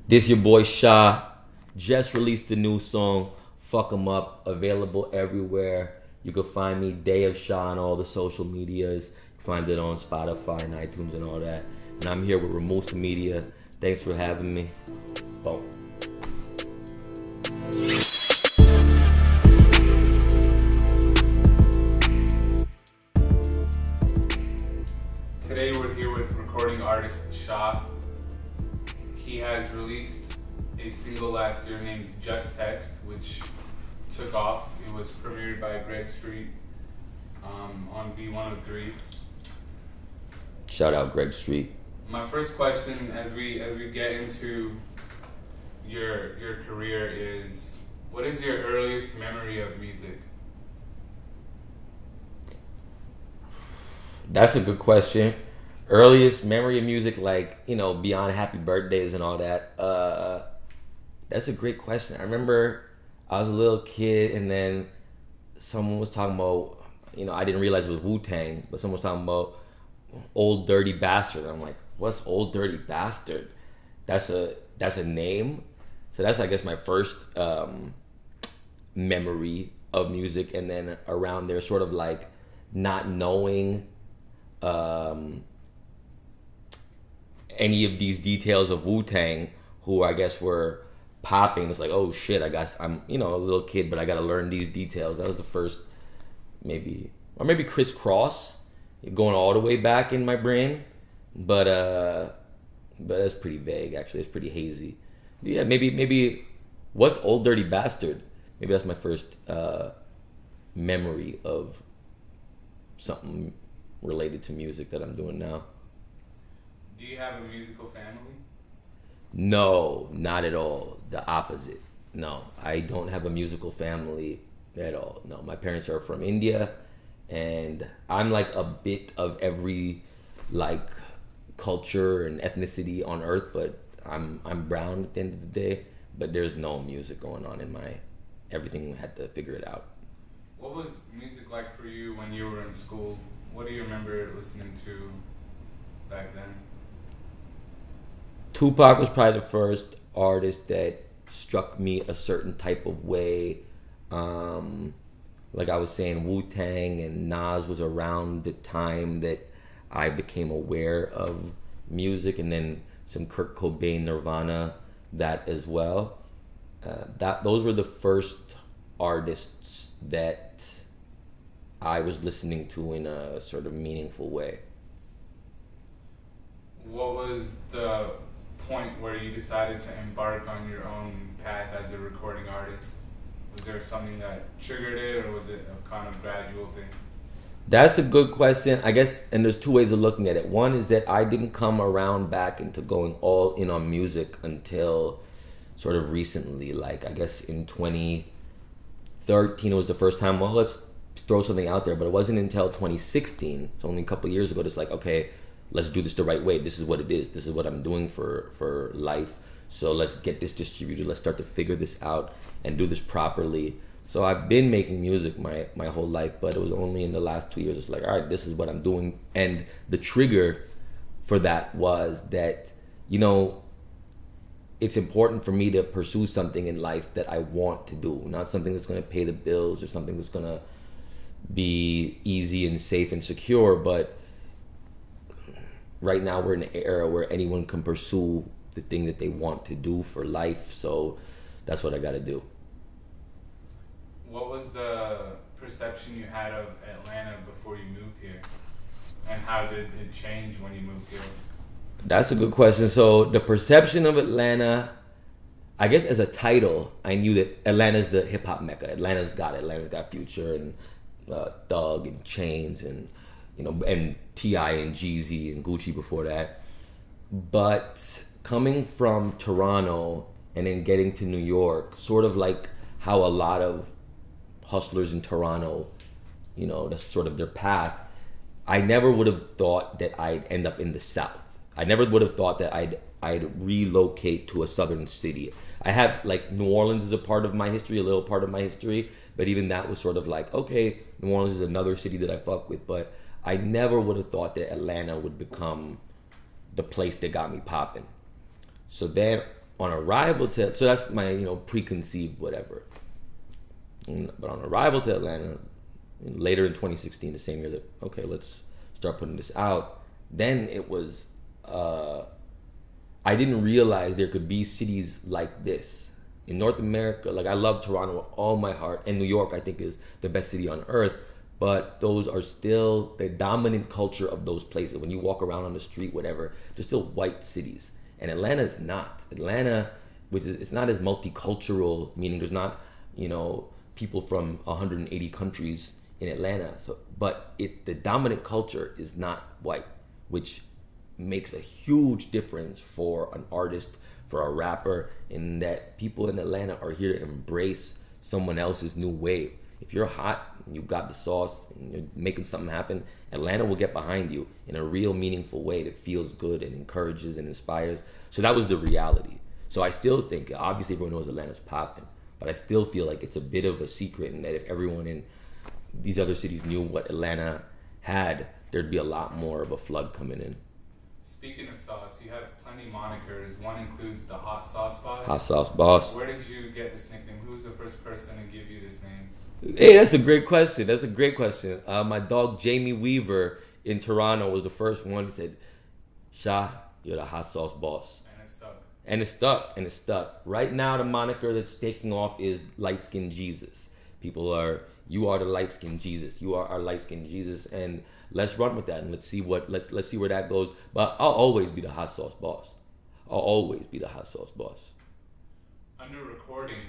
This your boy Shah. Just released a new song, Fuck 'em Up, available everywhere. You can find me Day of Shah on all the social medias. You can find it on Spotify and iTunes and all that. And I'm here with Remosa Media. Thanks for having me. Boom. Today we're here with recording artist Shah. He has released a single last year named Just Text, which took off. It was premiered by Greg Street on V103. Shout out Greg Street. My first question, as we get into your career, is what is your earliest memory of music? That's a good question. Earliest memory of music, like, beyond happy birthdays and all that. That's a great question. I remember I was a little kid and then someone was talking about, I didn't realize it was Wu-Tang, but someone was talking about Old Dirty Bastard. I'm like, what's Old Dirty Bastard? That's a name. So that's, I guess, my first memory of music. And then around there, sort of like not knowing any of these details of Wu-Tang, who I guess were popping. It's like, oh shit, I guess I'm, a little kid, but I got to learn these details. That was the first, maybe Criss Cross, going all the way back in my brain, but that's pretty vague. Actually, it's pretty hazy. Yeah, maybe what's Old Dirty Bastard? Maybe that's my first memory of something related to music that I'm doing now. Do you have a musical family? No, not at all. The opposite. No, I don't have a musical family at all. No, my parents are from India, and I'm like a bit of every like culture and ethnicity on earth, but I'm brown at the end of the day. But there's no music going on in my everything. Had to figure it out. What was music like for you when you were in school? What do you remember listening to back then? Tupac was probably the first artist that struck me a certain type of way. Like I was saying, Wu-Tang and Nas was around the time that I became aware of music, and then some Kurt Cobain, Nirvana, that as well. Those were the first artists that I was listening to in a sort of meaningful way. What was the point where you decided to embark on your own path as a recording artist? Was there something that triggered it, or was it a kind of gradual thing? That's a good question. I guess, and there's two ways of looking at it. One is that I didn't come around back into going all in on music until sort of recently. Like, I guess in 2013 it was the first time, well, let's throw something out there. But it wasn't until 2016, it's only a couple of years ago, it's like, okay, let's do this the right way. This is what it is. This is what I'm doing for life. So let's get this distributed. Let's start to figure this out and do this properly. So I've been making music my whole life, but it was only in the last 2 years. It's like, all right, this is what I'm doing. And the trigger for that was that, it's important for me to pursue something in life that I want to do, not something that's going to pay the bills or something that's going to be easy and safe and secure. But right now we're in an era where anyone can pursue the thing that they want to do for life. So that's what I got to do. What was the perception you had of Atlanta before you moved here? And how did it change when you moved here? That's a good question. So the perception of Atlanta, I guess as a title, I knew that Atlanta's the hip hop mecca. Atlanta's got Future and Thug and Chains and and T.I. and Jeezy and Gucci before that. But coming from Toronto and then getting to New York, sort of like how a lot of hustlers in Toronto, that's sort of their path. I never would have thought that I'd end up in the South. I never would have thought that I'd relocate to a southern city. I have, like, New Orleans is a part of my history, a little part of my history, but even that was sort of like, okay, New Orleans is another city that I fuck with, but I never would have thought that Atlanta would become the place that got me popping. So then On arrival to, so that's my preconceived whatever. But on arrival to Atlanta, later in 2016, the same year that okay, let's start putting this out. Then it was, I didn't realize there could be cities like this in North America. Like I love Toronto with all my heart, and New York I think is the best city on earth. But those are still the dominant culture of those places. When you walk around on the street, whatever, they're still white cities. And Atlanta is not. Atlanta, which is it's not as multicultural, meaning there's not, people from 180 countries in Atlanta. So, but the dominant culture is not white, which makes a huge difference for an artist, for a rapper, in that people in Atlanta are here to embrace someone else's new wave. If you're hot and you got the sauce and you're making something happen, Atlanta will get behind you in a real meaningful way that feels good and encourages and inspires. So that was the reality. So I still think, obviously everyone knows Atlanta's popping, but I still feel like it's a bit of a secret, and that if everyone in these other cities knew what Atlanta had, there'd be a lot more of a flood coming in. Speaking of sauce, you have plenty monikers. One includes the Hot Sauce Boss. Hot Sauce Boss. Where did you get this nickname? Who was the first person to give you this name? Hey, that's a great question. My dog Jamie Weaver in Toronto was the first one who said, "Shah, you're the Hot Sauce Boss." And it stuck. Right now, the moniker that's taking off is Light Skin Jesus. You are the light skin Jesus. You are our light skin Jesus, and let's run with that and let's see where that goes. But I'll always be the Hot Sauce Boss. Under recording,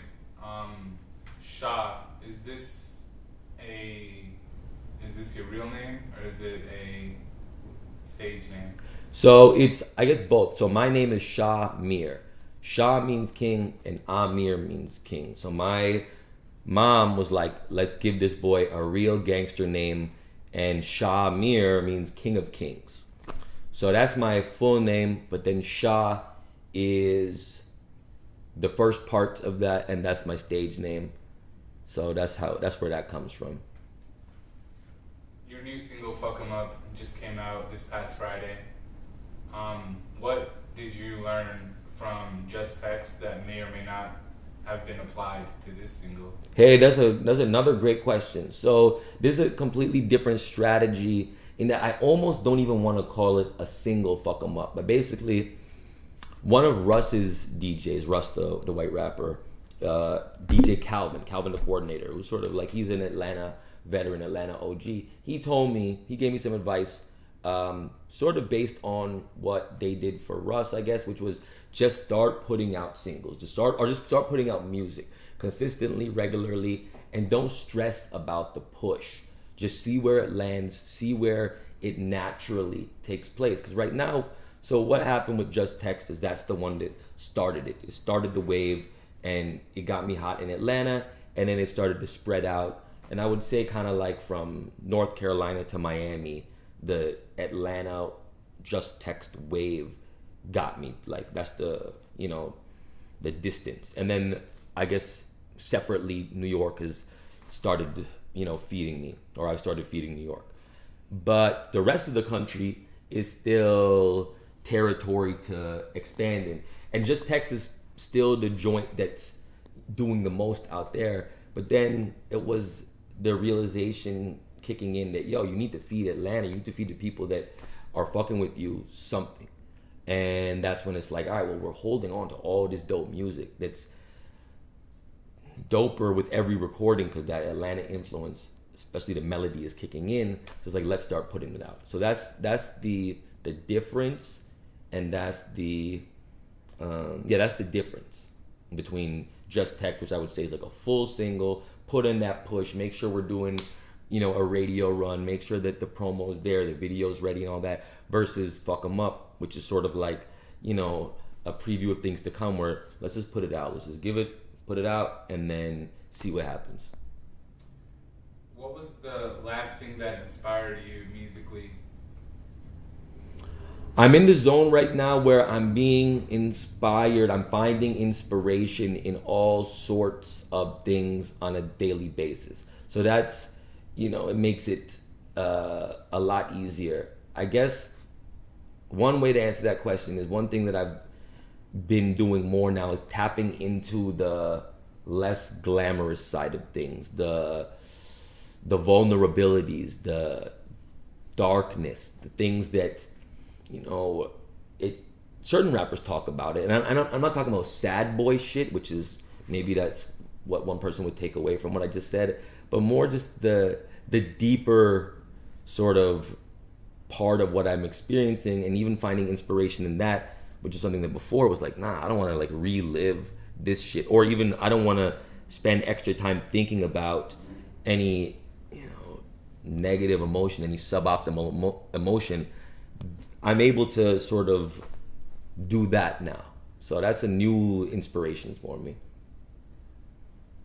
Shah, is this your real name or is it a stage name? So it's, I guess, both. So my name is Shah Mir. Shah means king and Amir means king. So my mom was like, let's give this boy a real gangster name, and Shah Mir means king of kings. So that's my full name, but then Shah is the first part of that, and that's my stage name. So that's where that comes from. Your new single "Fuck 'Em Up" just came out this past Friday. What did you learn from Just Text that may or may not have been applied to this single? Hey, that's another great question. So this is a completely different strategy in that I almost don't even want to call it a single "Fuck 'Em Up," but basically one of Russ's DJs, Russ the white rapper, DJ Calvin the coordinator, who's sort of like, he's an Atlanta veteran, Atlanta OG. He gave me some advice, sort of based on what they did for Russ, I guess, which was just start putting out singles, just start putting out music consistently, regularly, and don't stress about the push. Just see where it lands, see where it naturally takes place. Because right now, so what happened with Just Text is that's the one that started it. It started the wave, and it got me hot in Atlanta, and then it started to spread out. And I would say kind of like from North Carolina to Miami, the Atlanta Just Text wave got me. Like that's the distance. And then I guess separately, New York has started, feeding me, or I started feeding New York. But the rest of the country is still territory to expand in. And Just Text is still the joint that's doing the most out there. But then it was the realization kicking in that, you need to feed Atlanta. You need to feed the people that are fucking with you something. And that's when it's like, all right, well, we're holding on to all this dope music that's doper with every recording, because that Atlanta influence, especially the melody, is kicking in. So it's like, let's start putting it out. So that's the difference, and that's the difference between Just Text, which I would say is like a full single, put in that push, make sure we're doing, a radio run, make sure that the promo is there, the video's ready and all that, versus Fuck 'Em Up, which is sort of like, a preview of things to come, where let's just put it out. Let's just put it out, and then see what happens. What was the last thing that inspired you musically? I'm in the zone right now where I'm being inspired. I'm finding inspiration in all sorts of things on a daily basis. So that's, it makes it a lot easier. I guess one way to answer that question is, one thing that I've been doing more now is tapping into the less glamorous side of things, the vulnerabilities, the darkness, the things that, you know, it certain rappers talk about it. And I'm not talking about sad boy shit, which is maybe that's what one person would take away from what I just said, but more just the deeper sort of part of what I'm experiencing, and even finding inspiration in that, which is something that before was like, nah, I don't want to like relive this shit, or even I don't want to spend extra time thinking about any, you know, negative emotion, any suboptimal emotion. I'm able to sort of do that now. So that's a new inspiration for me.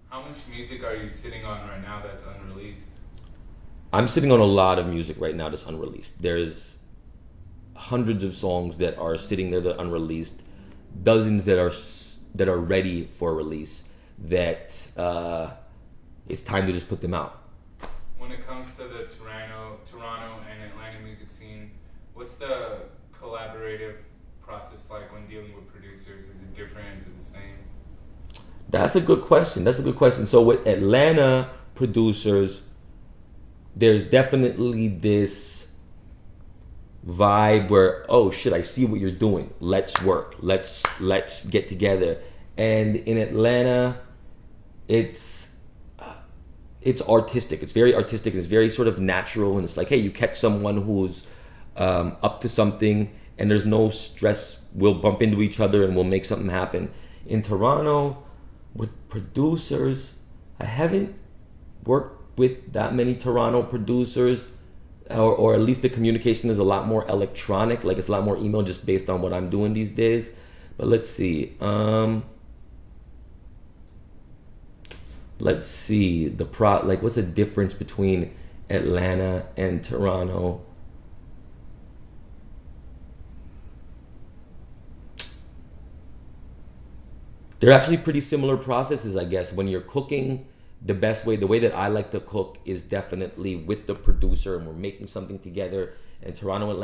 How much music are you sitting on right now that's unreleased? I'm sitting on a lot of music right now that's unreleased. There's hundreds of songs that are sitting there that are unreleased, dozens that are ready for release, that it's time to just put them out. When it comes to the Toronto and Atlanta music scene, what's the collaborative process like when dealing with producers? Is it different? Is it the same? That's a good question. So with Atlanta producers, there's definitely this vibe where, oh shit, I see what you're doing. Let's work. Let's get together. And in Atlanta, it's artistic. It's very artistic. It's very sort of natural. And it's like, hey, you catch someone who's up to something, and there's no stress. We'll bump into each other and we'll make something happen. In Toronto, with producers, I haven't worked with that many Toronto producers, or at least the communication is a lot more electronic. Like, it's a lot more email, just based on what I'm doing these days. But let's see. What's the difference between Atlanta and Toronto? They're actually pretty similar processes, I guess. When you're cooking, the way that I like to cook is definitely with the producer, and we're making something together. And Toronto and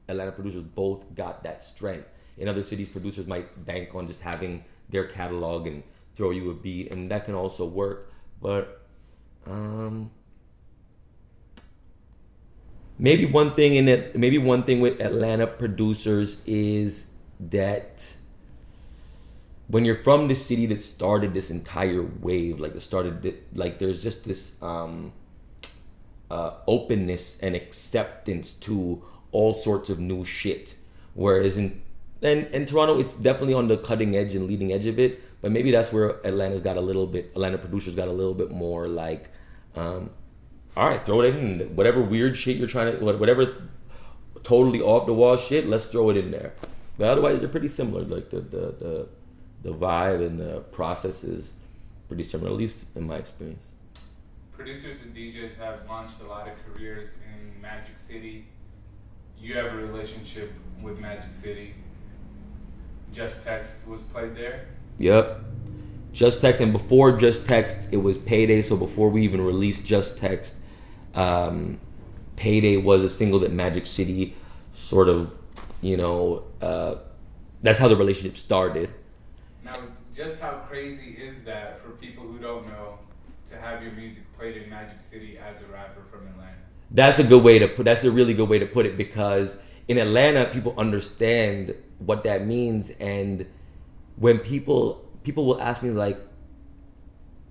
Atlanta producers both got that strength. In other cities, producers might bank on just having their catalog and throw you a beat, and that can also work. But maybe one thing with Atlanta producers is that when you're from the city that started this entire wave, there's just this openness and acceptance to all sorts of new shit. Whereas in Toronto, it's definitely on the cutting edge and leading edge of it. But maybe that's where Atlanta producers got a little bit more like, all right, throw it in. Whatever weird shit you're trying to, whatever totally off the wall shit, let's throw it in there. But otherwise, they're pretty similar. Like the vibe and the process is pretty similar, at least in my experience. Producers and DJs have launched a lot of careers in Magic City. You have a relationship with Magic City. Just Text was played there? Yep. Just Text, and before Just Text, it was Payday. So before we even released Just Text, Payday was a single that Magic City sort of, that's how the relationship started. Now, just how crazy is that for people who don't know, to have your music played in Magic City as a rapper from Atlanta? That's a really good way to put it, because in Atlanta, people understand what that means. And when people will ask me like,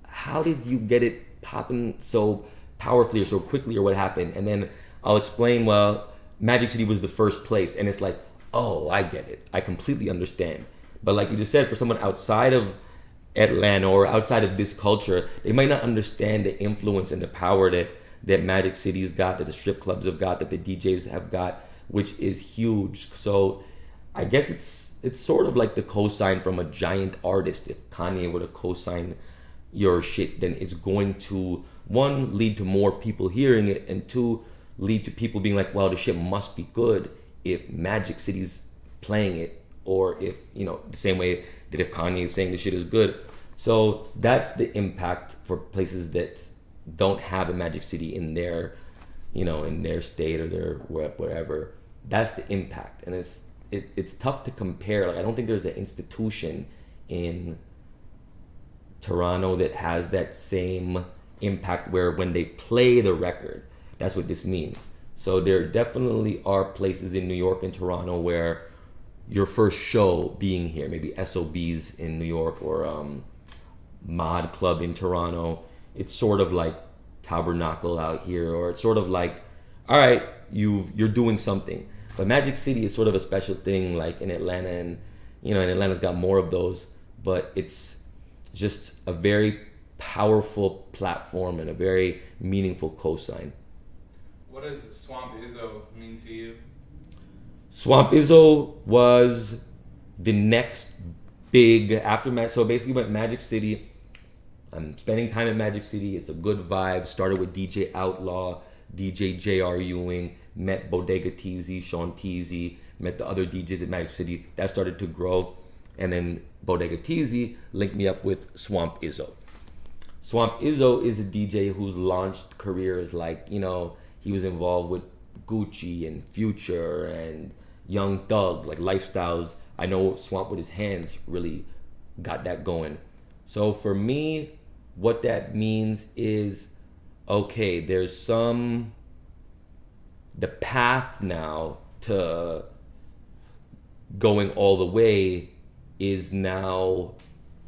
how did you get it popping so powerfully or so quickly, or what happened? And then I'll explain, well, Magic City was the first place. And it's like, oh, I get it. I completely understand. But like you just said, for someone outside of Atlanta or outside of this culture, they might not understand the influence and the power that Magic City's got, that the strip clubs have got, that the DJs have got, which is huge. So I guess it's sort of like the cosign from a giant artist. If Kanye were to cosign your shit, then it's going to, one, lead to more people hearing it, and two, lead to people being like, well, the shit must be good if Magic City's playing it, or if, the same way that if Kanye is saying the shit is good. So that's the impact for places that don't have a Magic City in their, in their state or their wherever. That's the impact, and it's tough to compare. Like I don't think there's an institution in Toronto that has that same impact where when they play the record, that's what this means. So there definitely are places in New York and Toronto where your first show being here, maybe SOBs in New York or Mod Club in Toronto, it's sort of like Tabernacle out here, or it's sort of like, all right, you're doing something. But Magic City is sort of a special thing, like in Atlanta, and and Atlanta's got more of those, but it's just a very powerful platform and a very meaningful cosign. What does Swamp Izzo mean to you? Swamp Izzo was the next big after Magic. So basically, went Magic City. I'm spending time at Magic City. It's a good vibe. Started with DJ Outlaw, DJ JR Ewing. Met Bodega Teasy, Sean Teasy. Met the other DJs at Magic City. That started to grow, and then Bodega Teasy linked me up with Swamp Izzo. Swamp Izzo is a DJ who's launched careers like he was involved with Gucci and Future and Young Thug, like lifestyles. I know Swamp with his hands really got that going. So for me, what that means is, okay, there's the path now to going all the way is now,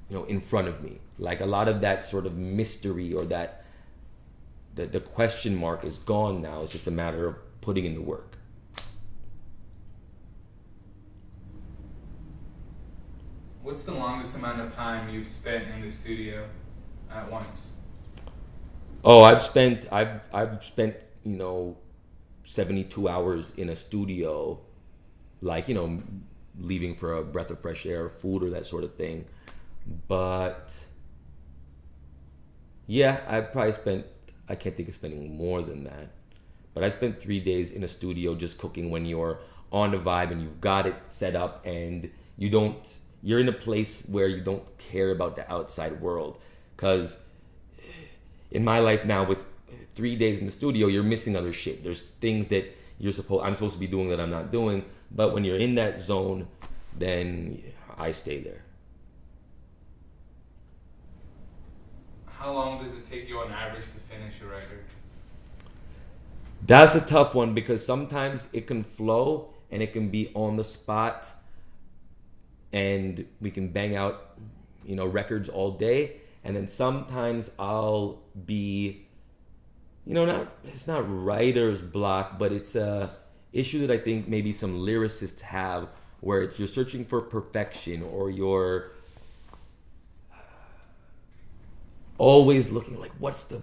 in front of me. Like a lot of that sort of mystery or that the question mark is gone now. It's just a matter of putting in the work. What's the longest amount of time you've spent in the studio at once? Oh, I've spent 72 hours in a studio, like leaving for a breath of fresh air, food, or that sort of thing. But yeah, I can't think of spending more than that. But I spent 3 days in a studio just cooking when you're on the vibe and you've got it set up and you're in a place where you don't care about the outside world. Because in my life now, with 3 days in the studio, you're missing other shit. There's things that I'm supposed to be doing that I'm not doing. But when you're in that zone, then I stay there. How long does it take you on average to finish a record? That's a tough one because sometimes it can flow and it can be on the spot and we can bang out, records all day. And then sometimes I'll be, it's not writer's block, but it's a issue that I think maybe some lyricists have where you're searching for perfection or you're always looking like what's a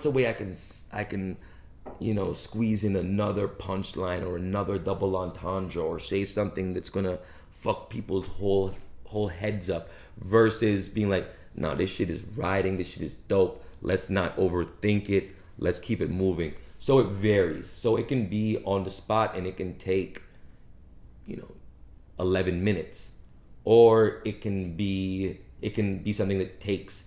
way I can squeeze in another punchline or another double entendre or say something that's gonna fuck people's whole heads up, versus being like, no, this shit is riding, this shit is dope, let's not overthink it, let's keep it moving. So it varies. So it can be on the spot and it can take 11 minutes, or it can be something that takes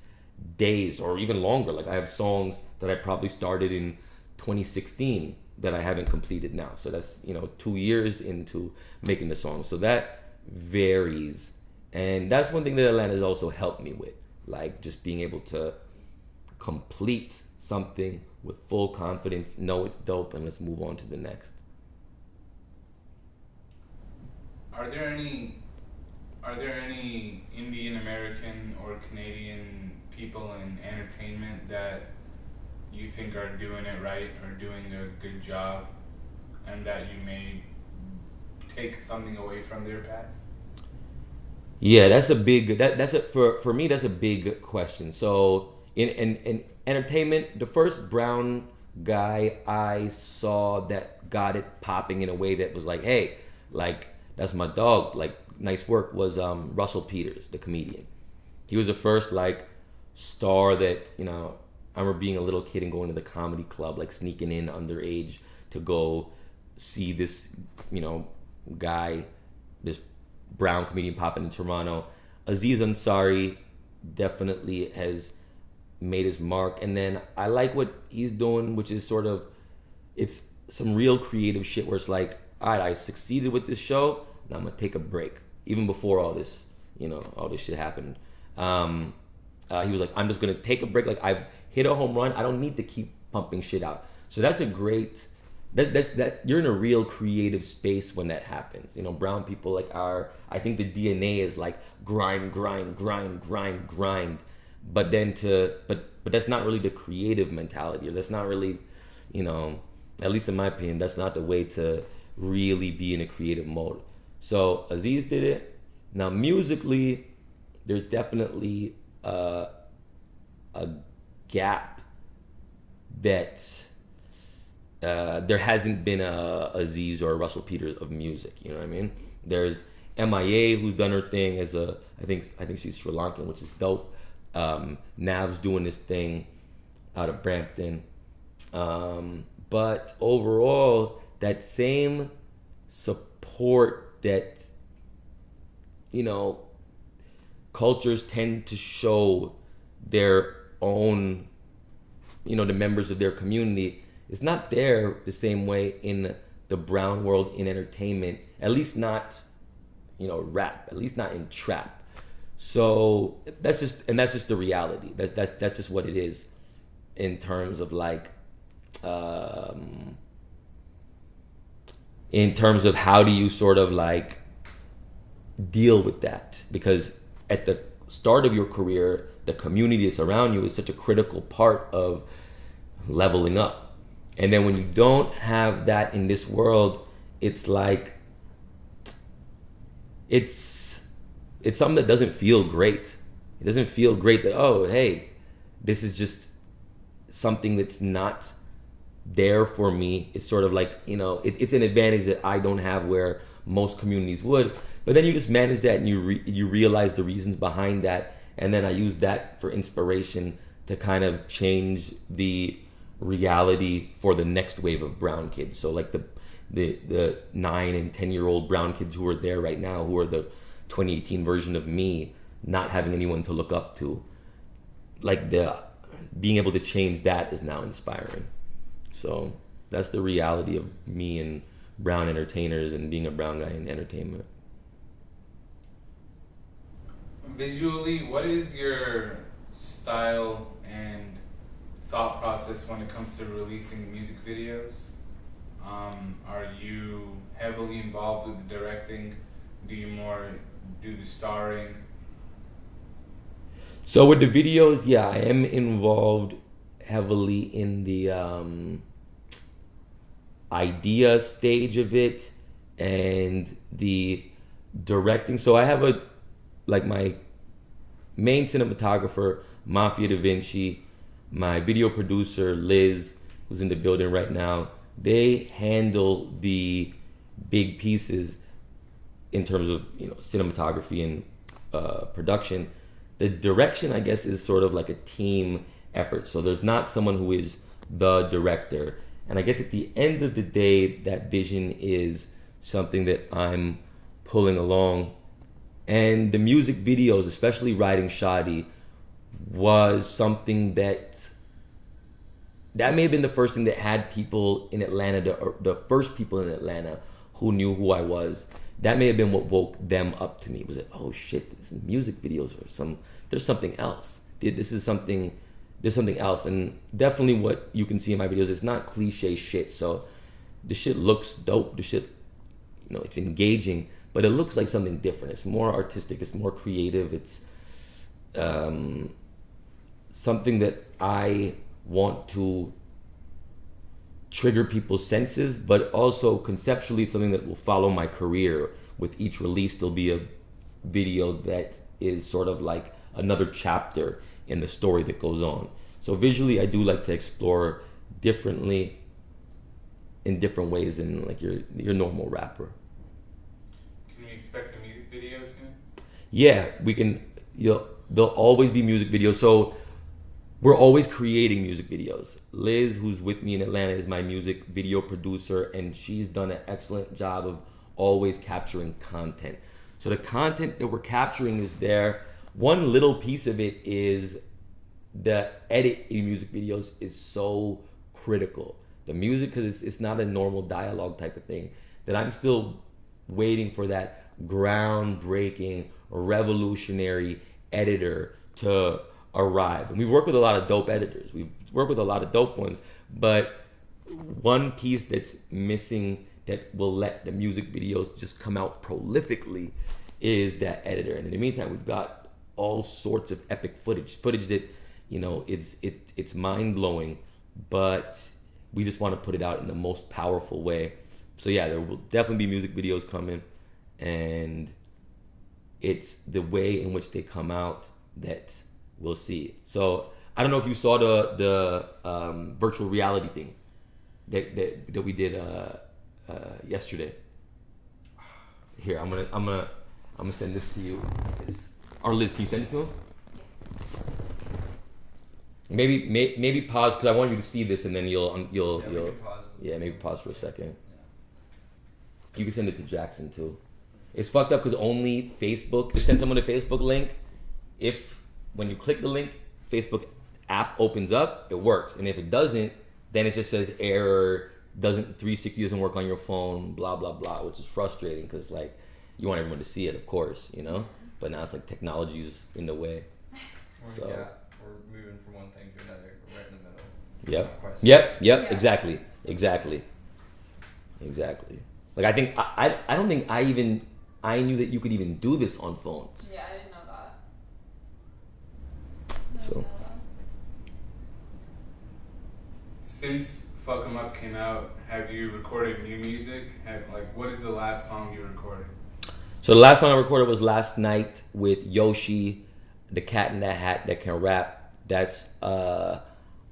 days or even longer. Like I have songs that I probably started in 2016 that I haven't completed now. So that's 2 years into making the song. So that varies, and that's one thing that Atlanta has also helped me with, like just being able to complete something with full confidence, know it's dope, and let's move on to the next. Are there any Indian American or Canadian people in entertainment that you think are doing it right or doing a good job, and that you may take something away from their path? Yeah, that's a big for me that's a big question. So in entertainment, the first brown guy I saw that got it popping in a way that was like, hey, like that's my dog, like nice work, was Russell Peters, the comedian. He was the first like star that I remember being a little kid and going to the comedy club, like sneaking in underage to go see this guy, this brown comedian popping in Toronto. Aziz Ansari definitely has made his mark, and then I like what he's doing, which is it's some real creative shit where it's like, all right, I succeeded with this show, and I'm gonna take a break. Even before all this, all this shit happened. He was like, I'm just gonna take a break. Like, I've hit a home run. I don't need to keep pumping shit out. So that's a great. That you're in a real creative space when that happens. Brown people like I think the DNA is like grind, grind, grind, grind, grind. But then but that's not really the creative mentality. Or that's not really, at least in my opinion, that's not the way to really be in a creative mode. So Aziz did it. Now musically, there's definitely a gap that there hasn't been a Aziz or a Russell Peters of music. You know what I mean? There's MIA, who's done her thing as I think she's Sri Lankan, which is dope. Nav's doing this thing out of Brampton. But overall, that same support that, cultures tend to show their own, the members of their community, it's not there the same way in the brown world in entertainment, at least not, rap, at least not in trap. So that's just the reality. That's just what it is in terms of like, in terms of how do you sort of like deal with that? Because at the start of your career, the community that's around you is such a critical part of leveling up. And then when you don't have that in this world, it's like, it's something that doesn't feel great. It doesn't feel great that, oh, hey, this is just something that's not there for me. It's sort of like, it's an advantage that I don't have where most communities would. But then you just manage that and you realize the reasons behind that. And then I use that for inspiration to kind of change the reality for the next wave of brown kids. So like the 9 and 10-year-old brown kids who are there right now, who are the 2018 version of me, not having anyone to look up to, like being able to change that is now inspiring. So that's the reality of me and brown entertainers and being a brown guy in entertainment. Visually, what is your style and thought process when it comes to releasing music videos? Are you heavily involved with the directing? Do you more do the starring? So with the videos, yeah, I am involved heavily in the idea stage of it and the directing. So I have my main cinematographer, Mafia Da Vinci, my video producer, Liz, who's in the building right now. They handle the big pieces in terms of, cinematography and production. The direction, I guess, is sort of like a team effort. So there's not someone who is the director. And I guess at the end of the day, that vision is something that I'm pulling along. And the music videos, especially Riding Shoddy, was something that may have been the first thing that had people in Atlanta, the first people in Atlanta who knew who I was. That may have been what woke them up to me. It was like, oh shit, this is music videos or there's something else. There's something else. And definitely what you can see in my videos, it's not cliche shit. So the shit looks dope. The shit, it's engaging, but it looks like something different. It's more artistic. It's more creative. It's something that I want to trigger people's senses, but also conceptually something that will follow my career. With each release, there'll be a video that is sort of like another chapter in the story that goes on. So visually, I do like to explore differently in different ways than like your normal rapper. Can we expect a music video soon? Yeah, we can. There'll always be music videos. So we're always creating music videos. Liz, who's with me in Atlanta, is my music video producer, and she's done an excellent job of always capturing content. So the content that we're capturing is there. One little piece of it is the edit in music videos is so critical. The music, because it's not a normal dialogue type of thing, that I'm still waiting for that groundbreaking, revolutionary editor to arrive. And we've worked with a lot of dope editors. We've worked with a lot of dope ones, but one piece that's missing that will let the music videos just come out prolifically is that editor. And in the meantime, we've got all sorts of epic footage that, you know, it's mind-blowing, but we just want to put it out in the most powerful way. So yeah, there will definitely be music videos coming, and it's the way in which they come out that we'll see. So I don't know if you saw the virtual reality thing that we did yesterday. Here, I'm gonna send this to you. Liz, can you send it to him? Maybe pause, because I want you to see this, and then you'll pause. Maybe pause for a second. Yeah. You can send it to Jackson too. It's fucked up because only Facebook. Just send someone a Facebook link. If when you click the link, Facebook app opens up, it works, and if it doesn't, then it just says error. 360 doesn't work on your phone. Blah blah blah, which is frustrating because like you want everyone to see it, of course, you know. But now it's like technology's in the way. So. Yeah. We're moving from one thing to another. We're right in the middle. Yep. Yeah. Exactly. Like I don't think I knew that you could even do this on phones. Yeah, I didn't know that. So. Since Fuck 'Em Up came out, have you recorded new music? What is the last song you recorded? So the last song I recorded was last night with Yoshi, the cat in that hat that can rap. That's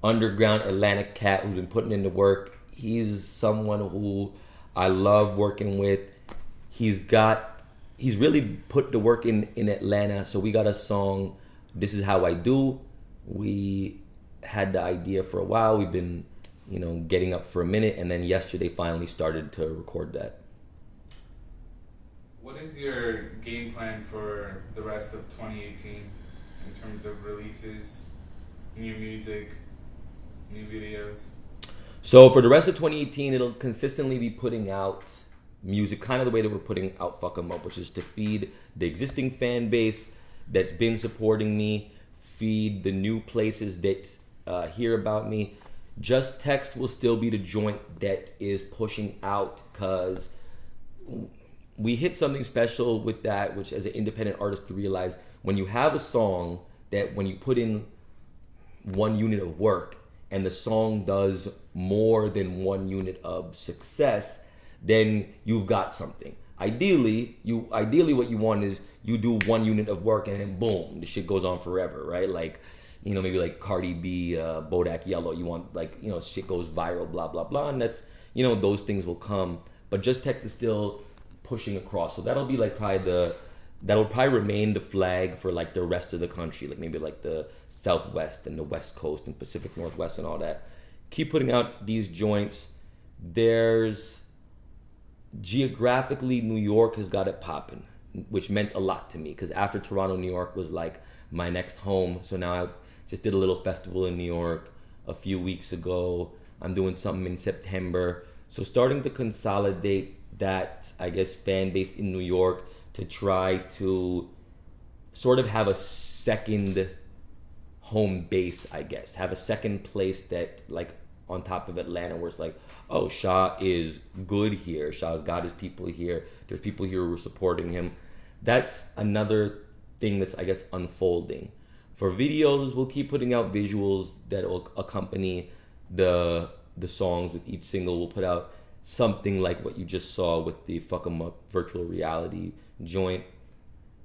underground Atlantic cat who's been putting in the work. He's someone who I love working with. He's really put the work in Atlanta. So we got a song, This Is How I Do. We had the idea for a while. We've been, you know, getting up for a minute, and then yesterday finally started to record that. What is your game plan for the rest of 2018 in terms of releases, new music, new videos? So for the rest of 2018, it'll consistently be putting out music, kind of the way that we're putting out Fuck 'Em Up, which is to feed the existing fan base that's been supporting me, feed the new places that hear about me. Just Text will still be the joint that is pushing out, because we hit something special with that, which as an independent artist to realize when you have a song that when you put in one unit of work and the song does more than one unit of success, then you've got something. Ideally what you want is you do one unit of work and then boom, the shit goes on forever, right? Like, you know, maybe like Cardi B, Bodak Yellow, you want like, you know, shit goes viral, blah, blah, blah. And that's, you know, those things will come. But Just Text is still pushing across. So that'll be like that'll probably remain the flag for like the rest of the country, like maybe like the Southwest and the West Coast and Pacific Northwest and all that. Keep putting out these joints. There's geographically, New York has got it popping, which meant a lot to me because after Toronto, New York was like my next home. So now I just did a little festival in New York a few weeks ago. I'm doing something in September. So starting to consolidate that, I guess, fan base in New York to try to sort of have a second home base, I guess. Have a second place that, like, on top of Atlanta where it's like, oh, Shah is good here. Shah's got his people here. There's people here who are supporting him. That's another thing that's, I guess, unfolding. For videos, we'll keep putting out visuals that will accompany the songs with each single. We'll put out something like what you just saw with the Fuck 'Em Up virtual reality joint.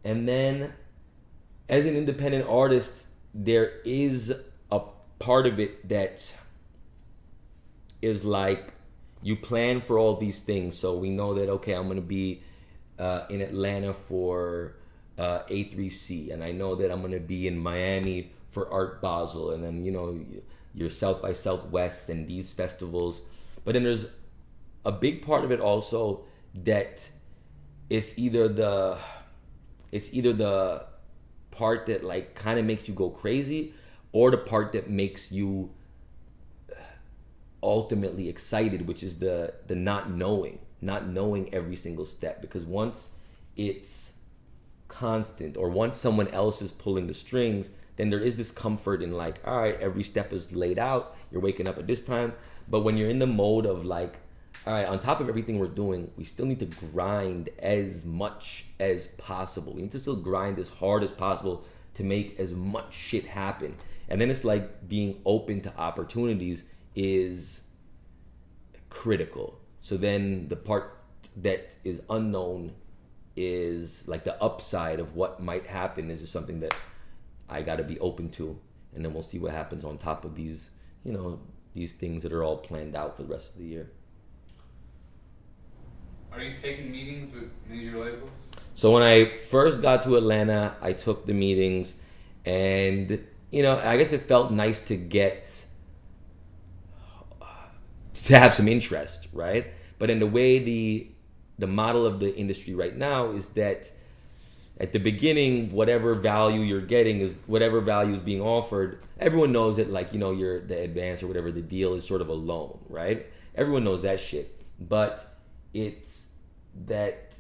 And then, as an independent artist, there is a part of it that is like you plan for all these things. So we know that, okay, I'm going to be in Atlanta for A3C, and I know that I'm going to be in Miami for Art Basel, and then, you know, your South by Southwest and these festivals. But then there's a big part of it also that it's either the part that like kind of makes you go crazy, or the part that makes you ultimately excited, which is the not knowing. not knowing every single step, because once it's constant or once someone else is pulling the strings, then there is this comfort in like, all right, every step is laid out, you're waking up at this time. But when you're in the mode of like, all right, on top of everything we're doing, we still need to grind as much as possible. We need to still grind as hard as possible to make as much shit happen. And then it's like being open to opportunities is critical. So then the part that is unknown is like the upside of what might happen is just something that I got to be open to. And then we'll see what happens on top of these, you know, these things that are all planned out for the rest of the year. Are you taking meetings with major labels? So when I first got to Atlanta, I took the meetings, and you know, I guess it felt nice to have some interest, right? But in the way the model of the industry right now is that at the beginning, whatever value you're getting is whatever value is being offered. Everyone knows that, like, you know, the advance or whatever the deal is sort of a loan, right? Everyone knows that shit. But it's that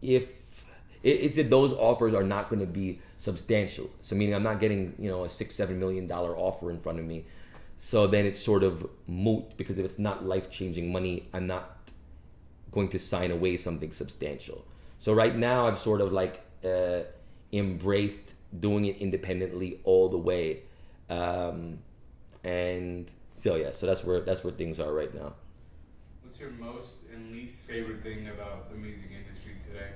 it's that those offers are not going to be substantial. So meaning I'm not getting, you know, a $6-7 million offer in front of me. So then it's sort of moot, because if it's not life-changing money, I'm not going to sign away something substantial. So right now I've sort of like embraced doing it independently all the way. And so yeah, so that's where things are right now. What's your most and least favorite thing about the music industry today?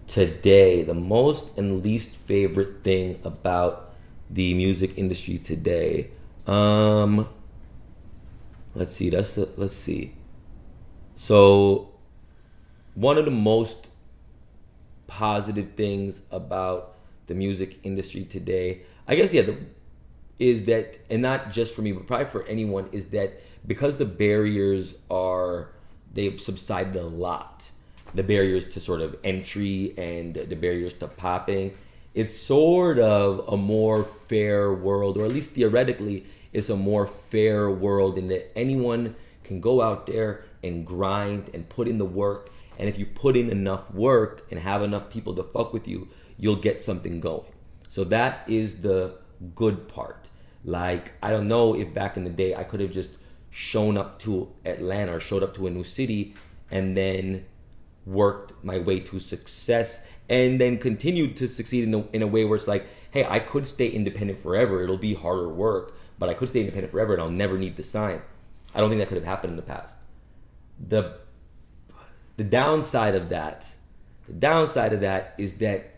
Today, the most and least favorite thing about the music industry today. Let's see. So one of the most positive things about the music industry today, I guess, is that, and not just for me, but probably for anyone, is that because the barriers they've subsided a lot, the barriers to sort of entry and the barriers to popping, it's sort of a more fair world, or at least theoretically, it's a more fair world in that anyone can go out there and grind and put in the work. And if you put in enough work and have enough people to fuck with you, you'll get something going. So that is the good part. Like, I don't know if back in the day I could have just shown up to Atlanta or showed up to a new city and then worked my way to success and then continued to succeed in a way where it's like, hey, I could stay independent forever. It'll be harder work, but I could stay independent forever and I'll never need to sign. I don't think that could have happened in the past. The downside of that is that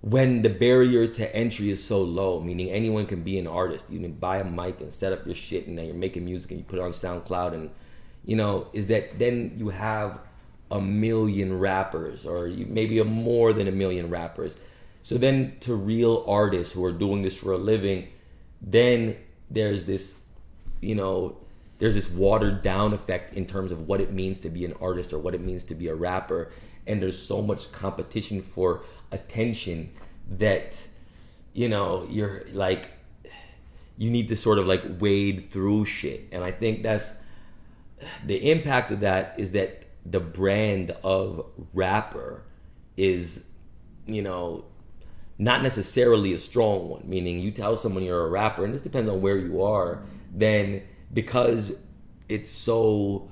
when the barrier to entry is so low, meaning anyone can be an artist, you can buy a mic and set up your shit and then you're making music and you put it on SoundCloud, and you know, is that then you have 1 million rappers, or maybe more than 1 million rappers. So then to real artists who are doing this for a living, then there's this, you know, there's this watered down effect in terms of what it means to be an artist or what it means to be a rapper. And there's so much competition for attention that, you know, you're like, you need to sort of like wade through shit. And I think that's the impact of that, is that the brand of rapper is, you know, not necessarily a strong one. Meaning you tell someone you're a rapper, and this depends on where you are, then because it's so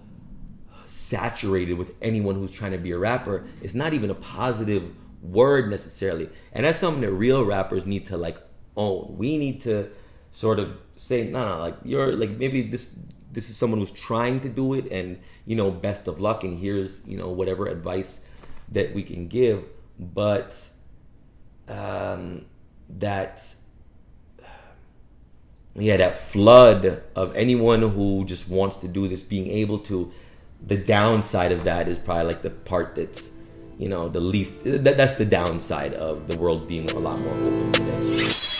saturated with anyone who's trying to be a rapper, it's not even a positive word necessarily. And that's something that real rappers need to like own. We need to sort of say, no, like, you're like, maybe this is someone who's trying to do it, and, you know, best of luck, and here's, you know, whatever advice that we can give. But that flood of anyone who just wants to do this being able to, the downside of that is probably like the part that's, you know, the least, that's the downside of the world being a lot more open today.